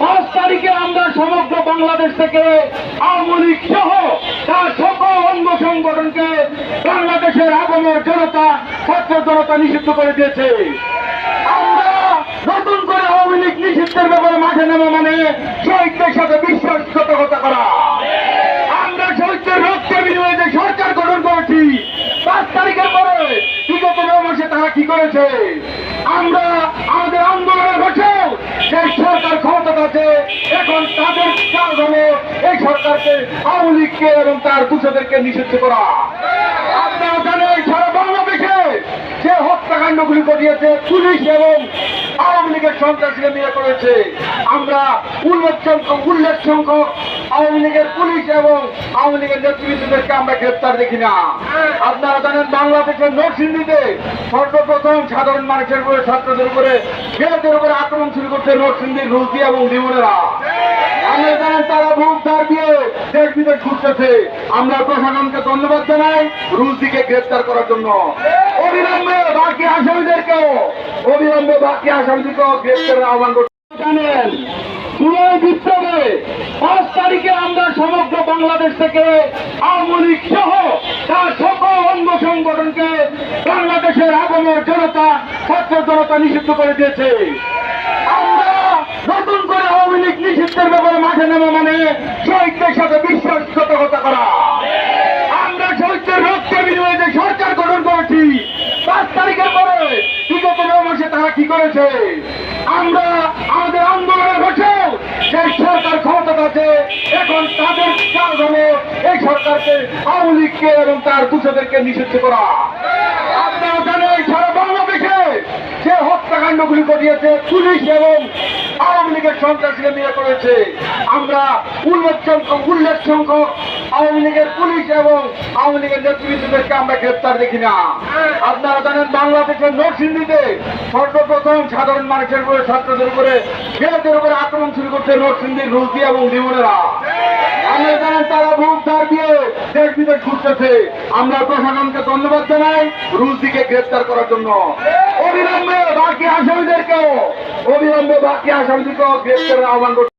5 তারিখে আমরা সমগ্র বাংলাদেশ থেকে আওয়ামী লীগ সহ তার সকল অঙ্গ সংগঠনকে বাংলাদেশের আগমনের জনতা, ছাত্র জনতা নিষিদ্ধ করে দিয়েছে। আমরা নতুন করে আওয়ামী লীগ নিষিদ্ধের ব্যাপারে মাঠে নামা মানে শহীদদের সাথে বিশ্বাসঘাতকতা করা। আমরা শহীদদের রক্তের বিনিময়ে যে সরকার গঠন করেছি, 5 তারিখের পরে বিগত 9 মাসে তারা কি করেছে? আমরা আমাদের আন্দোলনের বছর সেই সরকার ক্ষমতা আছে, এখন তাদের কাজ হলো এই সরকারকে, আওয়ামী লীগকে এবং তার দূষণদেরকে নিষিদ্ধ করা। আপনারা জানেন সারা বাংলাদেশে যে হত্যাকাণ্ডগুলি ঘটিয়েছে পুলিশ এবং আওয়ামী লীগের সন্ত্রাসীরা নিয়ে করেছে, আমরা উল্লেখ সংখ্যক আওয়ামী লীগের পুলিশ এবং আওয়ামী লীগের নেতৃত্বদেরকে আমরা গ্রেপ্তার দেখি না। আপনারা জানেন বাংলাদেশের নরসিংদীতে সর্বপ্রথম সাধারণ মানুষের উপরে, ছাত্রদের উপরে, মেয়েদের উপরে আক্রমণ শুরু করছে নরসিংদীর রুলতি এবং লিমনেরা। আপনারা জানেন তারা বুক ধার দিয়ে দেশ বিদেশ ঘুরতেছে। আমরা প্রশাসনকে ধন্যবাদ জানাই রুলতিকে গ্রেপ্তার করার জন্য। অবিলম্বে বাকি আসামিদেরকেও গ্রেপ্তারের আহ্বান করতে জানেন। জুলাই বিপ্লবে 5 তারিখে আমরা সমগ্র বাংলাদেশ থেকে আওয়ামী লীগ সহ তার সকল অঙ্গ সংগঠনকে বাংলাদেশের আগমনের জনতা, ছাত্র জনতা নিষিদ্ধ করে দিয়েছে। আমরা নতুন করে আওয়ামী লীগ নিষিদ্ধের ব্যাপারে মাঠে নামা মানে শহীদদের সাথে বিশ্বাসঘাতকতা করা। আমরা শহীদদের রক্তের বিনিময়ে যে সরকার গঠন করেছি, 5 তারিখের পরে বিগত 9 মাসে তারা কি করেছে? আমরা আমাদের আন্দোলনের বছর সেই সরকার ক্ষমতা আছে, এখন তাদের কাজ হলো এই সরকারকে, আওয়ামী লীগকে এবং তার দূষণদেরকে নিষিদ্ধ করা। আপনারা জানেন সারা বাংলাদেশে যে হত্যাকাণ্ডগুলি ঘটিয়েছে পুলিশ এবং আওয়ামী লীগের সন্ত্রাসীরা নিয়ে করেছে, আমরা উল্লেখ সংখ্যক আওয়ামী লীগের পুলিশ এবং আওয়ামী লীগের নেতৃত্বদেরকে আমরা গ্রেপ্তার দেখি না। আপনারা জানেন বাংলাদেশের নরসিংদীতে সর্বপ্রথম সাধারণ মানুষের উপরে, ছাত্রদের উপরে, মেয়েদের উপরে আক্রমণ শুরু করছে নরসিংদীর রুলতি এবং লিমনেরা। আপনারা জানেন তারা বুক ধার দিয়ে দেশ বিদেশ ঘুরতেছে। আমরা প্রশাসনকে ধন্যবাদ জানাই রুলতিকে গ্রেপ্তার করার জন্য। অবিলম্বে বাকি আসামিদেরকেও গ্রেপ্তারের আহ্বান করতে